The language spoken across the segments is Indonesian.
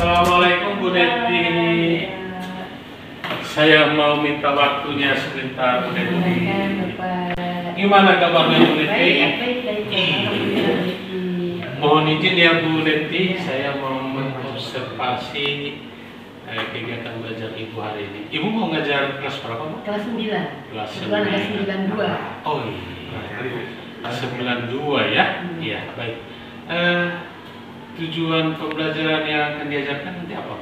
Assalamualaikum Bu Neti. Saya mau minta waktunya sebentar Bu Neti. Gimana kabarnya Bu Neti? Mohon izin ya Bu Neti, saya mau mengobservasi kegiatan belajar Ibu hari ini. Ibu mau ngajar kelas berapa Bu? Kelas 9. Kelas 9. Oh iya, 92 ya? Iya, baik. Tujuan pembelajaran yang akan diajarkan nanti apa?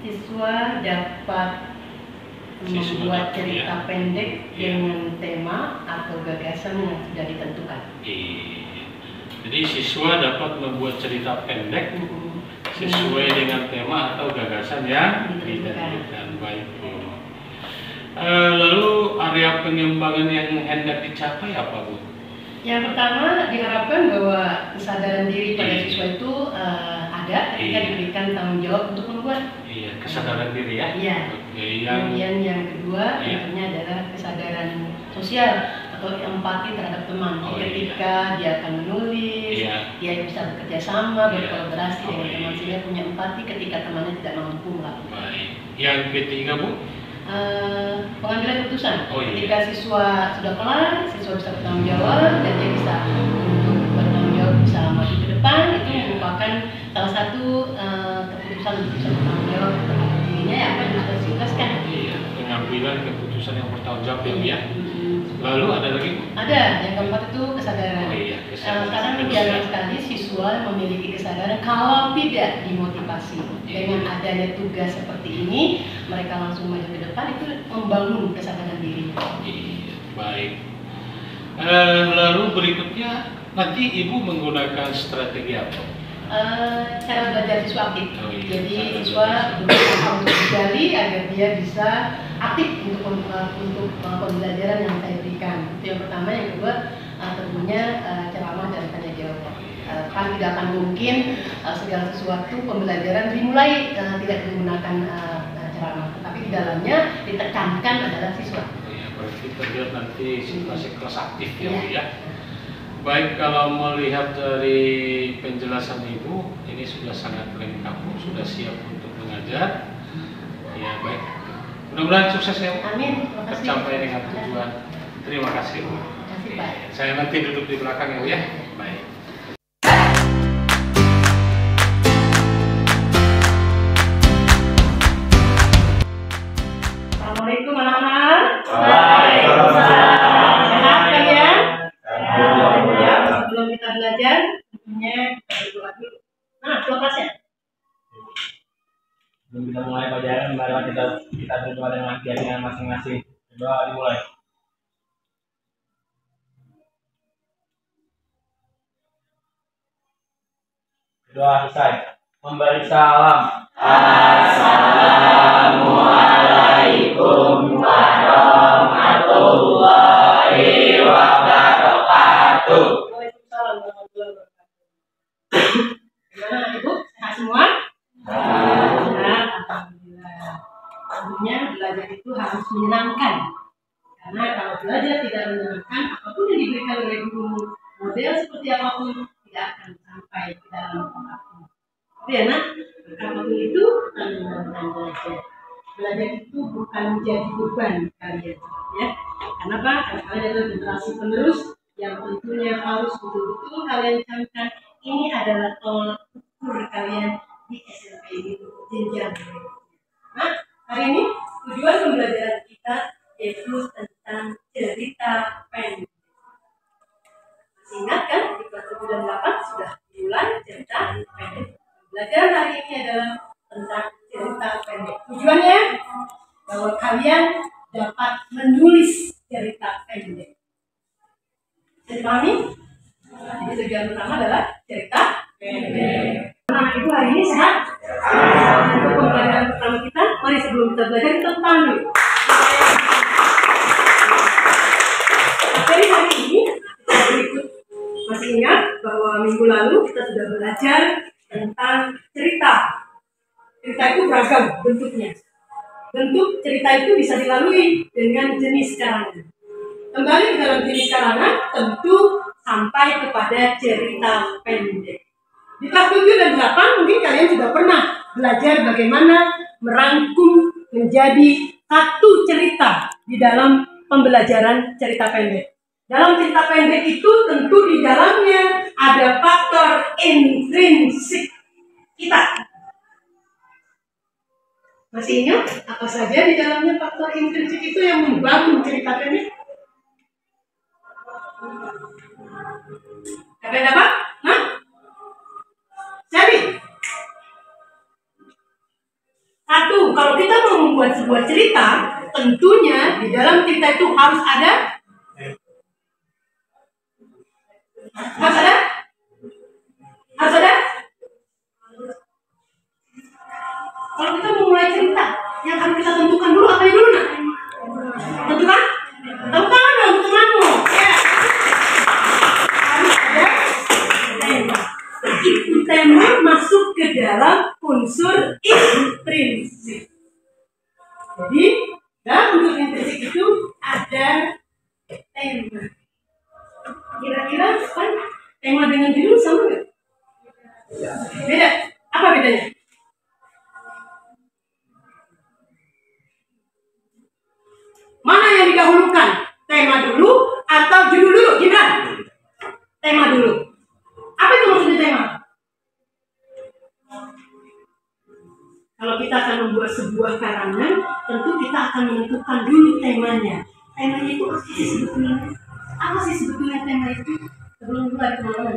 Siswa dapat membuat cerita pendek dengan tema atau gagasan yang sudah ditentukan. Jadi siswa dapat membuat cerita pendek sesuai dengan tema atau gagasan yang ditentukan. Baik Bu. Lalu area pengembangan yang hendak dicapai apa Bu? Yang pertama diharapkan bahwa kesadaran diri pada siswa itu ada ketika diberikan tanggung jawab untuk membuat. Iya, kesadaran diri ya. Iya. Kemudian yang kedua tentunya adalah kesadaran sosial atau empati terhadap teman. Ketika dia akan menulis, dia bisa bekerja sama, berkolaborasi dengan teman sehingga punya empati ketika temannya tidak mampu melakukan. Baik. Yang ketiga Bu? Pengambilan keputusan. Ketika siswa sudah kelar, siswa bisa bertanggung jawab dan dia bisa untuk bertanggung jawab bisa maju ke depan, itu merupakan salah satu keputusan untuk bisa bertanggung jawab terhadap dirinya ya apa yang sudah dijelaskan. Pengambilan keputusan yang bertanggung jawab ya. Lalu ada lagi? Ada. Yang keempat itu kesadaran. Sekarang jarang sekali siswa memiliki kesadaran kalau tidak dimotivasi. Dengan adanya tugas seperti ini, mereka langsung maju ke depan itu membangun kesadaran diri. Baik. Lalu berikutnya nanti Ibu menggunakan strategi apa? Cara belajar siswa aktif. Jadi siswa berusaha untuk digali agar dia bisa aktif untuk pembelajaran yang saya berikan. Itu yang pertama. Yang kedua tentunya ceramah dan tanya jawab. Kan tidak akan mungkin segala sesuatu pembelajaran dimulai tidak menggunakan ceramah, tetapi di dalamnya ditekankan adalah siswa. Berarti terlihat nanti situasi kelas aktif ya. Baik, kalau melihat dari penjelasan Ibu, ini sudah sangat lengkap, sudah siap untuk mengajar. Ya baik, mudah-mudahan sukses ya. Amin. Tercapai dengan tujuan. Terima kasih Bu. Terima kasih Pak. Saya nanti duduk di belakang ya Bu ya. Baik. Assalamualaikum anak-anak. Waalaikumsalam. Sehat kalian? Sebelum kita belajar, tentunya kita berdoa dulu. Doa kelasnya. Sebelum kita mulai pelajaran, marilah kita berdoa dengan hatinya masing-masing. Doa dimulai. Doa selesai. Memberi salam. Assalamualaikum warahmatullahi wabarakatuh. Waalaikumsalam warahmatullahi wabarakatuh. Gimana Ibu? Sehat semua? Sehat. Alhamdulillah. Tentunya belajar itu harus menyenangkan. Karena kalau belajar tidak menyenangkan, apapun yang diberikan oleh guru, model seperti apapun tidak akan sampai ke dalam otakmu. Oke ya nak? Apapun itu menyenangkan belajar. Belajar itu bukan menjadi beban kalian, ya. Kenapa? Karena kalian adalah generasi penerus yang tentunya harus betul-betul kalian camkan. Ini adalah tolak ukur kalian di SMP ini jenjang berikutnya. Nah, hari ini tujuan pembelajaran kita yaitu tentang cerita pendek. Masih ingat kan di kelas 7 dan 8 sudah dimulai cerita pendek. Pembelajaran hari ini adalah tentang cerita pendek. Tujuannya bahwa kalian dapat menulis cerita pendek. Dipahami? Jadi tujuan pertama adalah cerita pendek. Nah, Ibu hari ini sehat? Untuk pembelajaran pertama kita, mari sebelum kita belajar kita tepang dulu. Materi hari ini kita berikut. Masih ingat bahwa minggu lalu kita sudah belajar tentang cerita. Cerita itu beragam bentuknya. Bentuk cerita itu bisa dilalui dengan jenis karangan. Kembali ke dalam jenis karangan, tentu sampai kepada cerita pendek. Di kelas 7 dan 8 mungkin kalian sudah pernah belajar bagaimana merangkum menjadi satu cerita di dalam pembelajaran cerita pendek. Dalam cerita pendek itu tentu di dalamnya ada faktor intrinsik kita. Masih ingat apa saja di dalamnya faktor intrinsik itu yang membangun cerita pendek? Kalian apa? Hah? Jadi, satu, kalau kita mau membuat sebuah cerita, tentunya di dalam cerita itu harus ada. Harus ada? Harus ada? Kalau kita mau mulai cerita, yang harus kita tentukan dulu apa dulu nak? Tentukan? Tentukan dong temanmu. Ya. Harus ada tema. Itu tema masuk ke dalam unsur intrinsik. Jadi dalam unsur intrinsik itu ada tema. Kira-kira kan tema dengan judul sama nggak? Beda. Apa bedanya? Mana yang didahulukan? Tema dulu atau judul dulu? Gimana? Tema dulu. Apa itu maksudnya tema? Kalau kita akan membuat sebuah karangan, tentu kita akan menentukan dulu temanya. Temanya itu apa sih sebetulnya? Apa sih sebetulnya tema itu? Sebelum mulai kemana?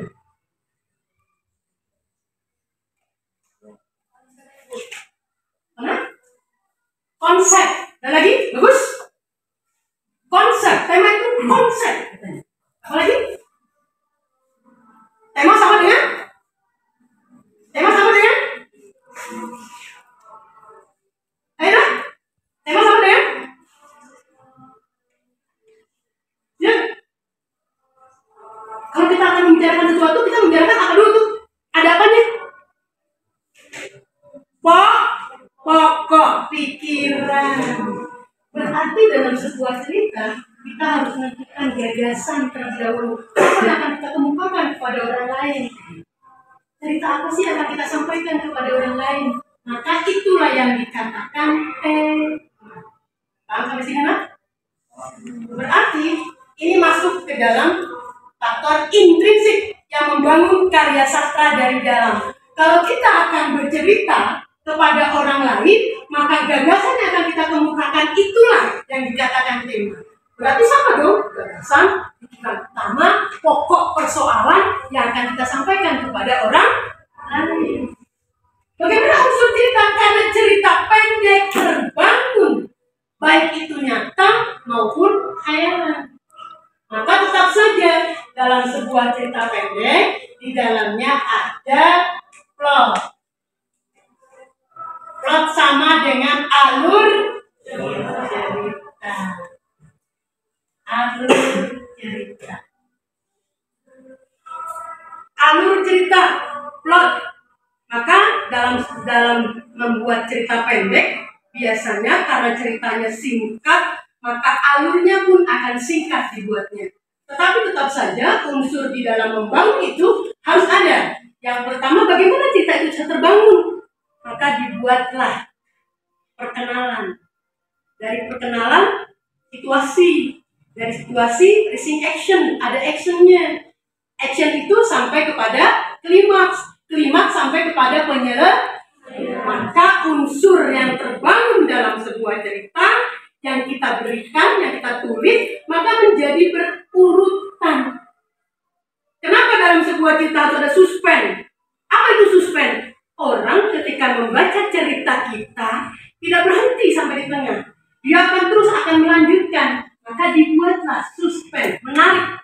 Mana? Konsep. Dan lagi? Bagus? Konsep. Tema itu konsep. Apa lagi? Tema sama dengan? Tema sama dengan? Ayo, tema sama dengan? Ya. Kalau kita akan membicarakan sesuatu, kita membicarakan apa dulu tuh? Ada apanya? Pokok pikiran. Berarti dalam sebuah cerita, kita harus menentukan gagasan terlebih dahulu. Apa yang akan kita kemukakan kepada orang lain? Cerita apa sih yang akan kita sampaikan kepada orang lain? Maka itulah yang dikatakan paham sampai sini nak? Berarti ini masuk ke dalam faktor intrinsik yang membangun karya sastra dari dalam. Kalau kita akan bercerita kepada orang lain, maka gagasan yang akan kita kemukakan itulah yang dikatakan tema. Berarti sama dong, gagasan, pikiran utama, pokok persoalan yang akan kita sampaikan kepada orang lain. Bagaimana unsur cerita? Karena cerita pendek terbangun, baik itu nyata maupun khayalan. Maka tetap saja dalam sebuah cerita pendek, di dalamnya ada plot. Plot sama dengan alur cerita. Alur cerita. Alur cerita, plot. Maka dalam membuat cerita pendek, biasanya karena ceritanya singkat, maka alurnya pun akan singkat dibuatnya. Tetapi tetap saja unsur di dalam membangun itu harus ada. Yang pertama, bagaimana cerita itu bisa terbangun? Maka dibuatlah perkenalan. Dari perkenalan, situasi. Dari situasi, racing action. Ada actionnya. Action itu sampai kepada klimaks. Klimaks sampai kepada penyelesaian. Maka unsur yang terbangun dalam sebuah cerita yang kita berikan, yang kita tulis, maka menjadi berurutan. Kenapa dalam sebuah cerita ada suspense? Apa itu suspense? Orang ketika membaca cerita kita tidak berhenti sampai di tengah. Dia akan terus melanjutkan. Maka dibuatlah suspense, menarik.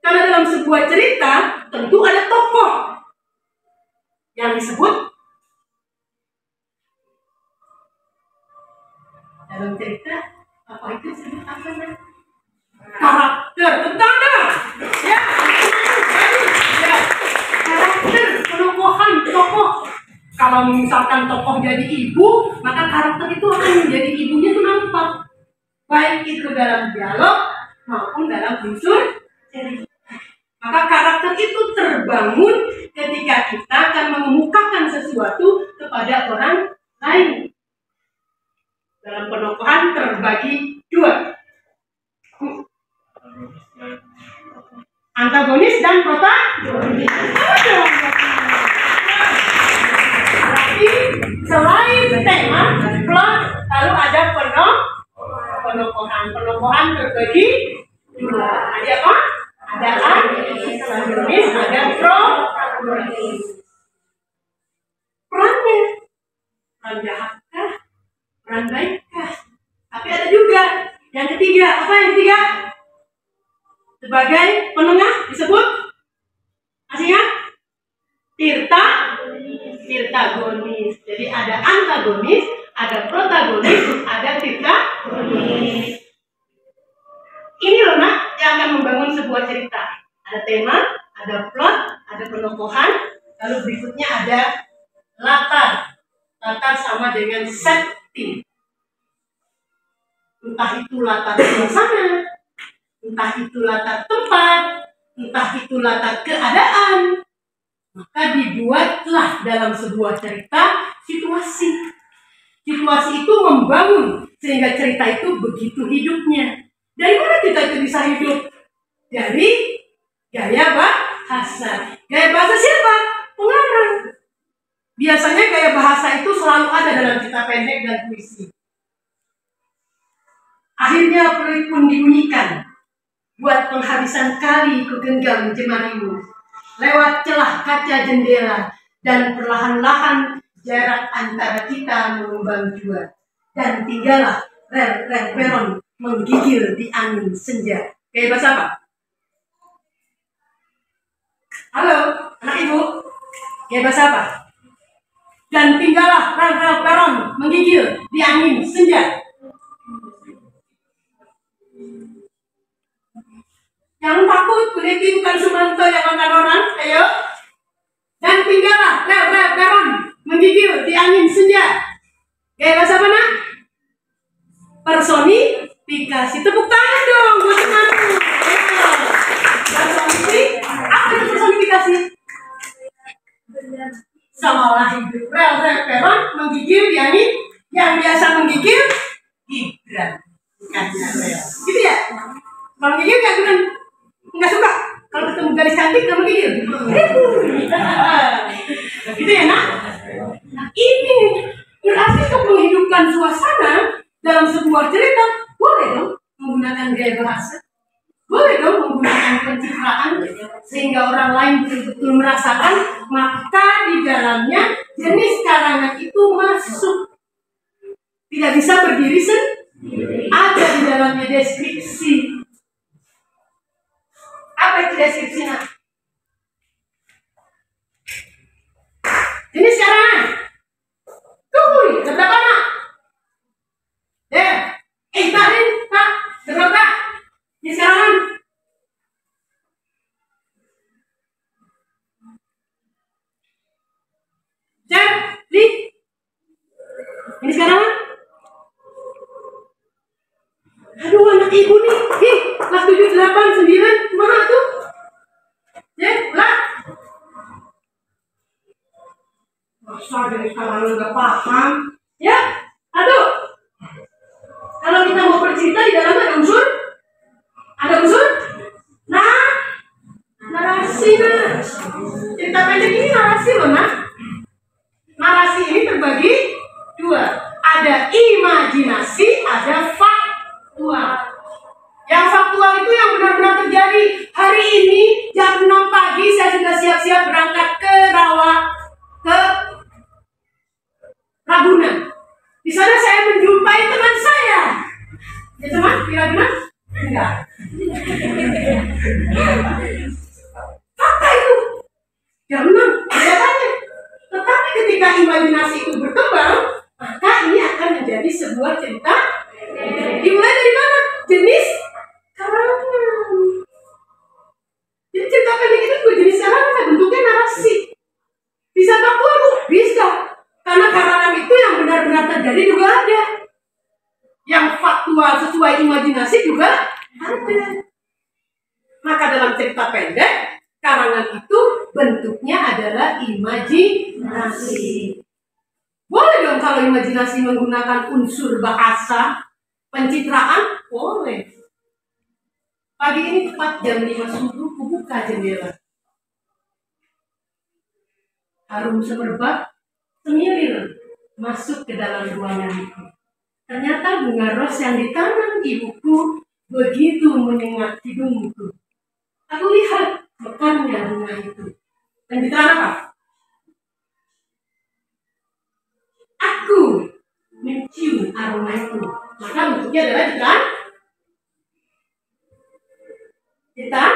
Karena dalam sebuah cerita tentu ada tokoh yang disebut dalam cerita apa itu disebut apa ya? Karakter, tentang ya. Karakter, penokohan, tokoh. Kalau misalkan tokoh jadi ibu, maka karakter itu akan menjadi ibunya itu nampak. Baik itu dalam dialog maupun dalam unsur cerita. Maka karakter itu terbangun ketika kita akan mengemukakan sesuatu kepada orang lain. Dalam penokohan terbagi dua, antagonis dan protagonis. Berarti selain tema, plot, lalu ada penokohan. Penokohan terbagi dua. Ada apa? Ada antagonis, ada protagonis. Perannya, peran jahatkah, peran baikkah? Tapi ada juga yang ketiga. Apa yang ketiga? Sebagai penengah disebut, masih ingat? Tirtagonis. Jadi ada antagonis, ada protagonis, ada tirtagonis. Ini loh nak yang akan membangun sebuah cerita. Ada tema, ada plot, ada penokohan, lalu berikutnya ada latar. Latar sama dengan setting. Entah itu latar suasana, entah itu latar tempat, entah itu latar keadaan. Maka dibuatlah dalam sebuah cerita situasi. Situasi itu membangun sehingga cerita itu begitu hidupnya. Dari mana kita itu bisa hidup? Dari gaya bahasa. Gaya bahasa siapa? Pengarang. Biasanya gaya bahasa itu selalu ada dalam cerita pendek dan puisi. Akhirnya peluit pun dibunyikan. Buat penghabisan kali ku genggam jemarimu. Lewat celah kaca jendela. Dan perlahan-lahan jarak antara kita mengembang jua. Dan tinggallah rel-rel peron menggigil di angin senja. Gaya bahasa apa? Halo, anak ibu. Gaya bahasa apa? Dan tinggallah rel-rel peron menggigil di angin senja. Jangan takut, berarti bukan Sumanto yang makan orang. Ayo. Dan tinggallah rel-rel peron menggigil di angin senja. Gaya bahasa apa nak? Personifikasi. Tepuk tangan dong buat temanku. Apa itu personifikasi? Seolah hidup rel-rel peron menggigil di angin. Yang biasa menggigil Gibran. Bukannya rel. Gitu ya? Kalau gigil gak Gibran? Nggak suka. Kalau ketemu gadis cantik kamu gigil. Gitu ya nak? Nah ini berarti untuk menghidupkan suasana dalam sebuah cerita, boleh dong menggunakan gaya bahasa, boleh dong menggunakan pencitraan sehingga orang lain betul-betul merasakan, maka di dalamnya jenis karangan itu masuk. Tidak bisa berdiri sendiri. Ada di dalamnya deskripsi. Apa itu deskripsinya? Jenis karangan. Tunggu, berapa nak? Tarin, Pak, berapa? Jenis karangan. Li. Jenis karangan. Aduh anak ibu nih, kelas 7, 8, 9, mana tuh? Lah. Masa dari sekarang nggak paham? Ya, aduh. Kalau kita mau bercerita di dalam ada unsur? Ada unsur? Nah, narasi nah. Cerita pendek ini narasi loh nah. Narasi ini terbagi dua. Ada imajinasi, ada faktual. Yang faktual itu yang benar-benar terjadi. Hari ini jam 6 pagi saya sudah siap-siap berangkat ke Ragunan. Di sana saya menjumpai teman saya. Ya teman, di Ragunan? Enggak. Fakta itu. Jam 6, kelihatannya. Tetapi ketika imajinasi itu berkembang, maka ini akan menjadi sebuah cerita. Dimulai dari mana? Jenis karangan. Jadi cerita pendek itu juga jenis karangan, bentuknya narasi. Bisa faktual bu? Bisa. Karena karangan itu yang benar-benar terjadi juga ada. Yang faktual sesuai imajinasi juga ada. Maka dalam cerita pendek, karangan itu bentuknya adalah imajinasi. Boleh dong kalau imajinasi menggunakan unsur bahasa, pencitraan, boleh. Pagi ini tepat jam 5 subuh, kubuka jendela. Harum semerbak, semilir masuk ke dalam ruangan itu. Ternyata bunga ros yang ditanam ibuku begitu menyengat hidungku. Aku lihat mekarnya bunga itu. Dan diterang apa? Aku mencium aroma itu. Maka bentuknya adalah citraan.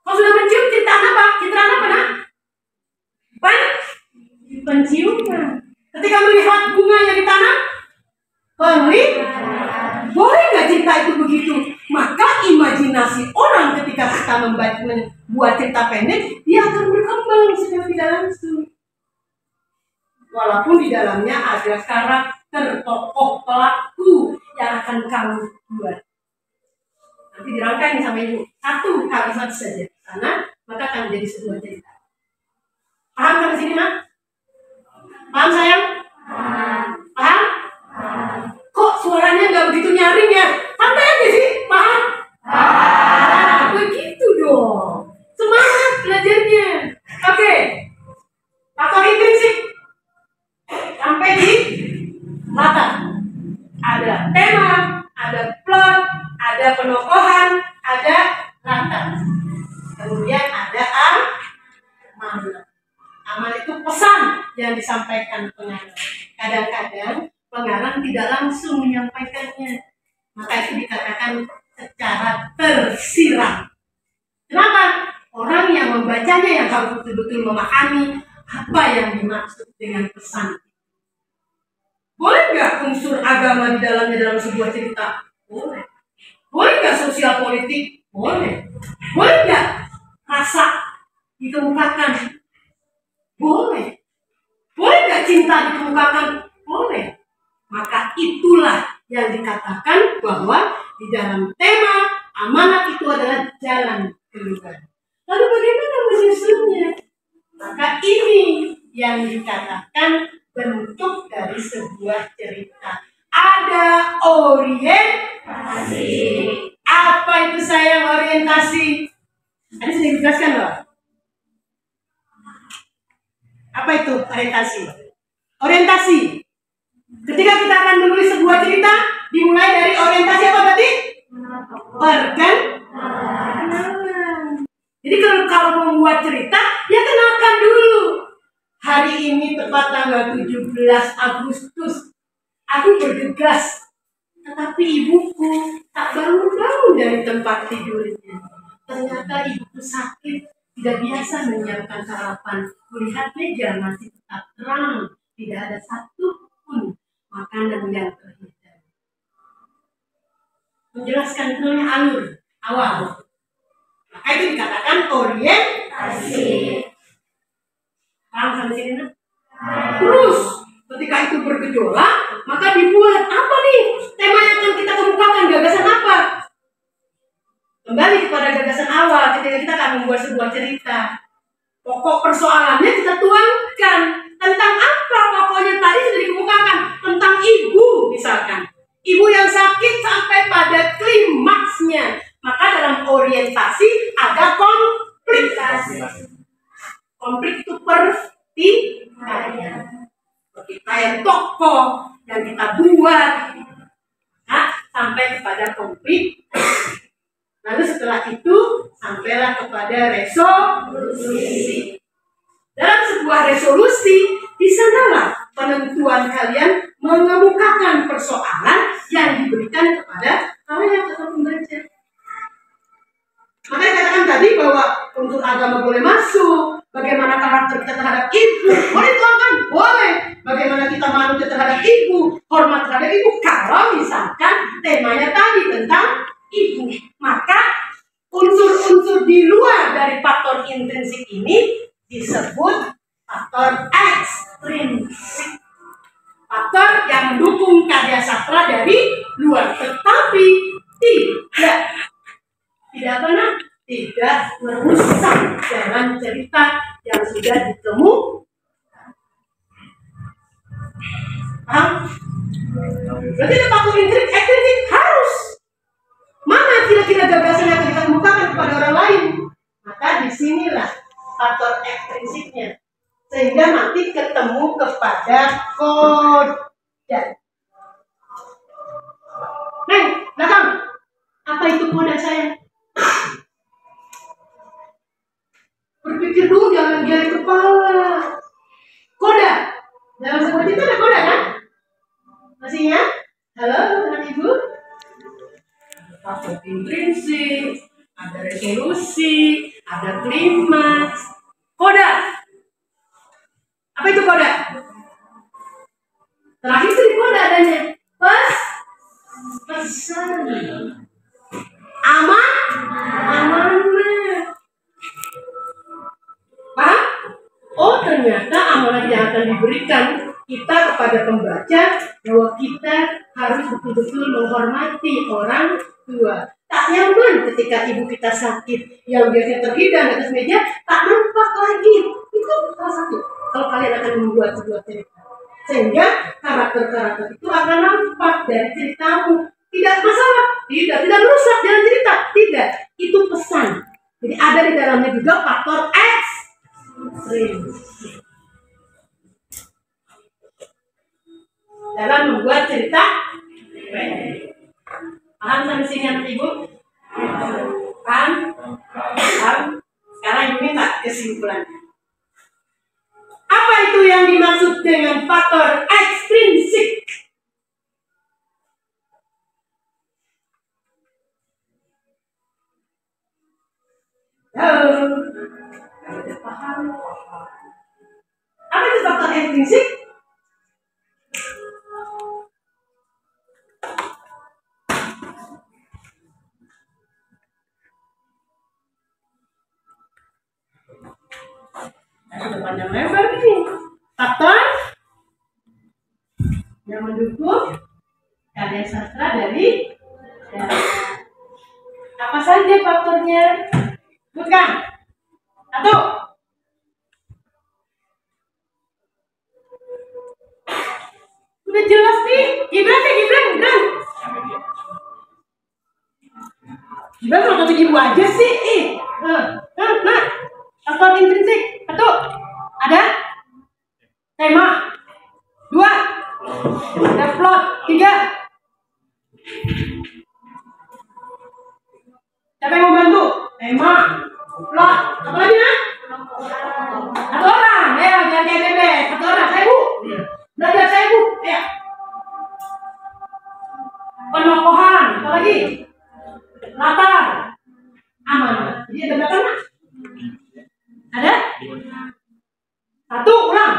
Kau sudah mencium citraan apa? Citraan apa, nak? Penciuman. Ketika melihat bunga yang ditanam, boleh nggak cinta itu begitu? Maka imajinasi orang ketika kita membuat cerita pendek, dia akan berkembang secara tidak langsung. Walaupun di dalamnya ada karakter tokoh pelaku yang akan kamu buat. Nanti dirangkai sama ibu. Satu kalimat saja sana, maka akan menjadi sebuah cerita. Paham sampai sini, Mak? Paham, sayang? Paham? Kok suaranya nggak begitu nyaring ya? Santai aja sih, paham? Begitu dong. Semangat belajarnya. Oke. Faktor intrinsik. Sampai di latar. Ada tema, ada plot, ada penokohan, ada latar. Kemudian ada amanat. Amanat itu pesan yang disampaikan pengarang. Kadang-kadang pengarang tidak langsung menyampaikannya, maka itu dikatakan secara tersirat. Kenapa? Orang yang membacanya yang harus betul-betul memahami apa yang dimaksud dengan pesan. Boleh nggak unsur agama di dalamnya dalam sebuah cerita? Boleh. Boleh nggak sosial politik? Boleh. Boleh nggak rasa dikemukakan? Boleh. Boleh nggak cinta dikemukakan? Boleh. Maka itulah yang dikatakan bahwa di dalam tema amanat itu adalah jalan keluar. Lalu bagaimana menyusunnya? Maka ini yang dikatakan bentuk dari sebuah cerita. Ada orientasi. Apa itu sayang orientasi? Tadi sudah dijelaskan loh. Apa itu orientasi? Orientasi. Ketika kita akan menulis sebuah cerita, dimulai dari orientasi apa berarti? Perkenalan. Jadi kalau membuat cerita, ya kenalkan dulu. Hari ini tepat tanggal 17 Agustus. Aku bergegas. Tetapi ibuku tak bangun-bangun dari tempat tidurnya. Ternyata ibuku sakit. Tidak biasa menyiapkan sarapan. Melihat meja masih tetap terang. Tidak ada satu pun makanan yang terhidang. Menjelaskan dulunya alur awal. Maka itu dikatakan orientasi. Paham sampai sini? Terus ketika itu bergejolak, maka dibuat apa nih? Tema yang akan kita kemukakan, gagasan apa? Kembali kepada gagasan awal ketika kita akan membuat sebuah cerita. Pokok persoalannya kita tuangkan. Tentang apa pokoknya tadi sudah dikemukakan? Tentang ibu misalkan. Ibu yang sakit sampai pada klimaksnya. Maka dalam orientasi ada konflik. Konflik itu pertikaian. Pertikaian tokoh yang kita buat. Nah, sampai kepada konflik. Lalu setelah itu sampailah kepada resolusi. Dalam sebuah resolusi, di sanalah penentuan kalian mengemukakan persoalan yang diberikan kepada kalian atau pembaca. Makanya katakan tadi bahwa unsur agama boleh masuk. Bagaimana karakter kita terhadap ibu, boleh tuangkan? Boleh. Bagaimana kita manusia terhadap ibu, hormat terhadap ibu. Kalau misalkan temanya tadi tentang ibu, maka unsur-unsur di luar dari faktor intrinsik ini disebut faktor ekstrinsik. Faktor yang mendukung karya sastra dari luar, tetapi tidak merusak jalan cerita Paham? Berarti ada faktor ekstrinsik harus. Mana kira-kira gagasan yang akan kita kemukakan kepada orang lain? Maka disinilah faktor ekstrinsiknya. Sehingga nanti ketemu kepada koda. Neng, belakang. Apa itu koda saya? Berpikir dulu, jangan dari kepala. Koda. Dalam sebuah cerita ada koda kan? Masih ingat? Halo, teman ibu? Faktor intrinsik, ada resolusi, ada klimaks. Koda. Apa itu koda? Terakhir itu di koda adanya. Pesan. Amanah. Paham? Oh, ternyata amanah yang akan diberikan kita kepada pembaca bahwa kita harus betul-betul menghormati orang tua. Tak nyaman ketika ibu kita sakit, yang biasanya terhidang di atas meja, tak nampak lagi. Itu salah satu. Kalau kalian akan membuat sebuah cerita, sehingga karakter-karakter itu akan nampak dari ceritamu. Tidak masalah, tidak merusak dalam cerita, tidak. Itu pesan. Jadi ada di dalamnya juga faktor ekstrinsik dalam membuat cerita pendek. Paham sampai sini anak ibu? Paham? Sekarang ibu minta kesimpulan. Apa itu yang dimaksud dengan faktor ekstrinsik? Paham? Apa itu faktor ekstrinsik? Sudah panjang lebar nih. Faktor yang mendukung karya sastra dari apa saja faktornya? Bukan. Satu. Udah jelas nih. Gibran. Gibran mau kata ibu aja sih. Nah. Faktor intrinsik. Satu. Ada tema. Dua. Ada plot. Tiga. Siapa yang mau bantu? Tema. Plot. Apa lagi ya? Satu orang. Ayo jangan kayak bebek. Satu orang. Saya bu. Belajar saya bu. Ayo. Penokohan. Apa lagi? Latar. Aman. Jadi ada berapa nak? Ada? Satu, ulang.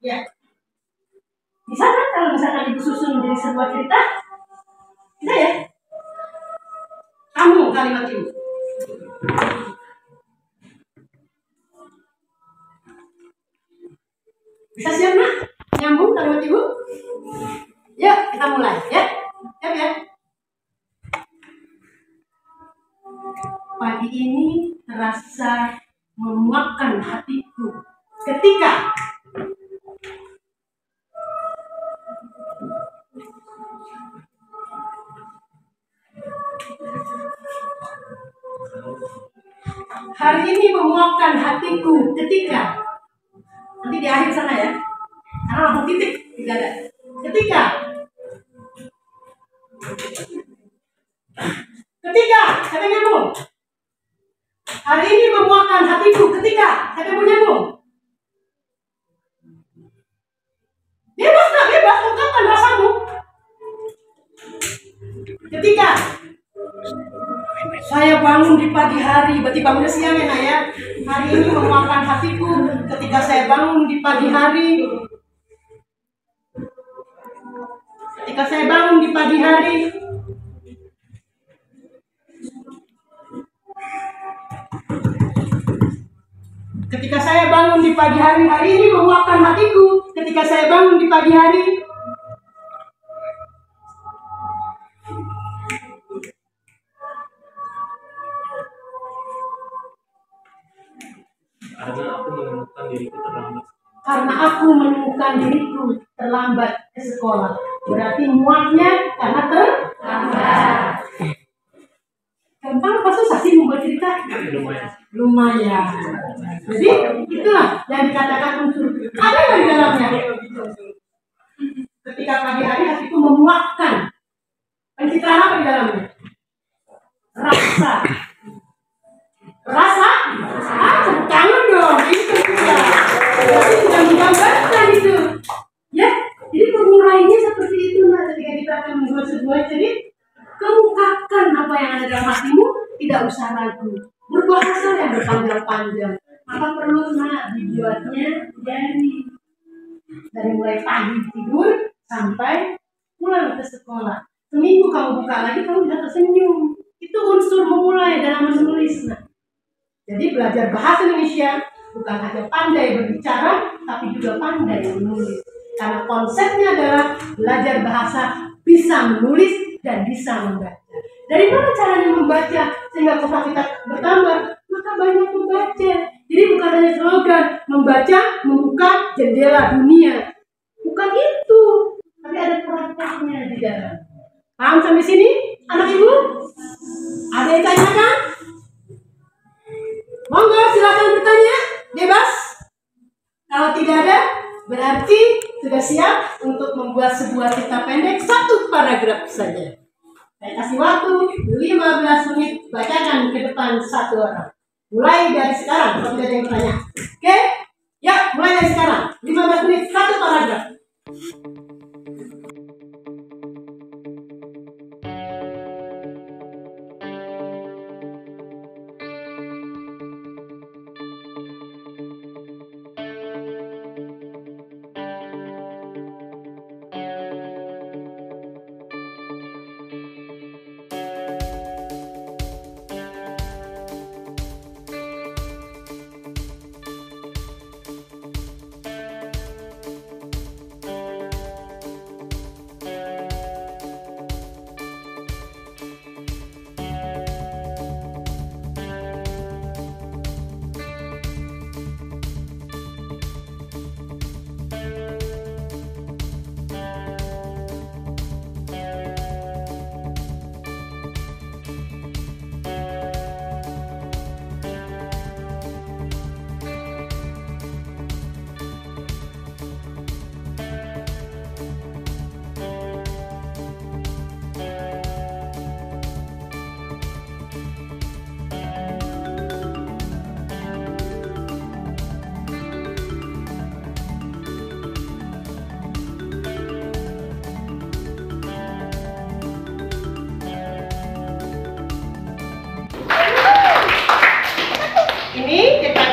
Ya. Bisa kan kalau misalkan itu susun menjadi sebuah cerita? Bisa ya? Kamu kalimat ini. Bisa siap nak? Nyambung kalimat ibu? Yuk kita mulai ya. Siap ya? Pagi ini terasa memuakkan hatiku ketika hari ini memuakkan hatiku ketika nanti di akhir sana ya, karena langsung titik tidak ada. Ketika siapa yang nyambung? Hari ini memuakkan hatiku ketika siapa yang nyambung? Bebas ungkapkan rasamu. Ketika saya bangun di pagi hari, berarti bangunnya siang ya nak ya. Hari ini memuakkan hatiku ketika saya bangun di pagi hari. Ketika saya bangun di pagi hari. Ketika saya bangun di pagi hari, hari ini memuakkan hatiku ketika saya bangun di pagi hari. karena aku menemukan diriku terlambat ke sekolah. Berarti muaknya karena terlambat. Gampang apa susah sih membuat cerita? Lumayan. Jadi itulah yang dikatakan unsur. Ada nggak di dalamnya? Ketika pagi hari hatiku memuakkan. Pencitraan apa di dalamnya? Rasa. Rasa? Jangan dong. Itu sudah. Jadi sudah menggambarkan itu. Ya, jadi penguraiannya seperti itu. Nah, ketika kita akan membuat sebuah cerita, kemukakan apa yang ada dalam hatimu, tidak usah ragu. Berbahasa yang berpanjang-panjang. Maka perlu dibuatnya dari mulai pagi tidur sampai pulang ke sekolah. Seminggu kamu buka lagi, kamu bisa tersenyum. Itu unsur memulai dalam menulis. Nah, jadi belajar bahasa Indonesia bukan hanya pandai berbicara, tapi juga pandai menulis. Karena konsepnya adalah belajar bahasa bisa menulis dan bisa membaca. Dari mana caranya membaca sehingga kosakata bertambah? Maka banyak membaca. Jadi bukan hanya slogan membaca, membuka jendela dunia. Bukan itu, tapi ada prakteknya di dalam. Paham sampai sini, anak ibu? Ada yang tanyakan? Monggo silakan bertanya, bebas. Kalau tidak ada, berarti sudah siap untuk membuat sebuah cerita pendek 1 paragraf saja. Saya kasih waktu 15 menit, bacakan ke depan 1 orang. Mulai dari sekarang, kalau tidak ada yang bertanya. Oke? Ya, mulai dari sekarang. 15 menit, 1 paragraf.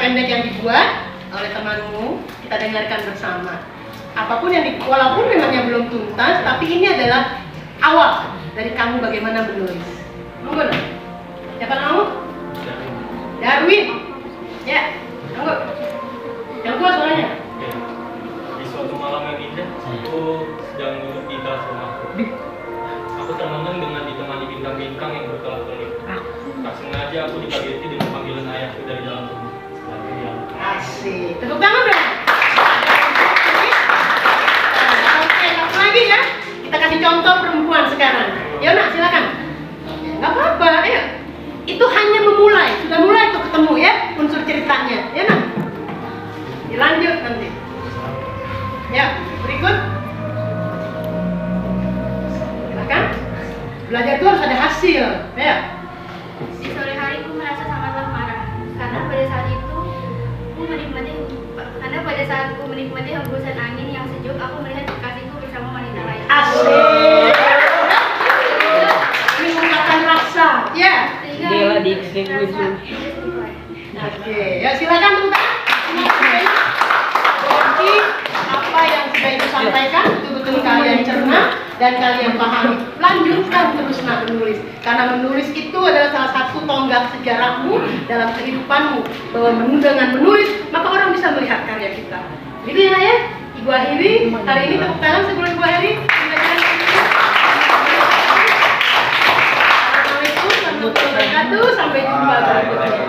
Pendek yang dibuat oleh temanmu, kita dengarkan bersama. Apapun yang walaupun memangnya belum tuntas, tapi ini adalah awal dari kamu bagaimana menulis. Monggo. Siapa namamu? Darwin. Ya, monggo. Yang kuat suaranya. Di suatu malam yang indah, aku sedang duduk di teras rumahku. Aku termenung dengan ditemani bintang-bintang yang berkelap-kelip. Tak sengaja aku dikageti dengan panggilan ayahku dari dalam rumah. Asik, tepuk tangan dong. Oke, satu lagi ya. Kita kasih contoh perempuan sekarang. Ya nak, silakan. Gak apa-apa, ayo. Itu hanya memulai, sudah mulai tuh ketemu ya unsur ceritanya. Ya nak. Dilanjut nanti. Ya, berikut. Silakan. Belajar itu harus ada hasil. Ya. Di sore hari ku merasa sangatlah marah karena pada saat ku menikmati hembusan angin yang sejuk, aku melihat kekasihku bersama wanita lain. Asik. Ini mengungkapkan rasa. Ya. Dewa di Oke, ya silakan teman-teman. Jadi apa yang sudah ibu sampaikan betul-betul kalian cerna dan kalian pahami. Lanjutkan terus menulis, karena menulis itu adalah salah satu tonggak sejarahmu dalam kehidupanmu. Bahwa dengan menulis maka orang bisa melihat karya kita. Gitu ya, Ibu akhiri hari ini. Tepuk tangan sebelum Ibu akhiri. Assalamualaikum warahmatullahi wabarakatuh. Sampai jumpa berikutnya.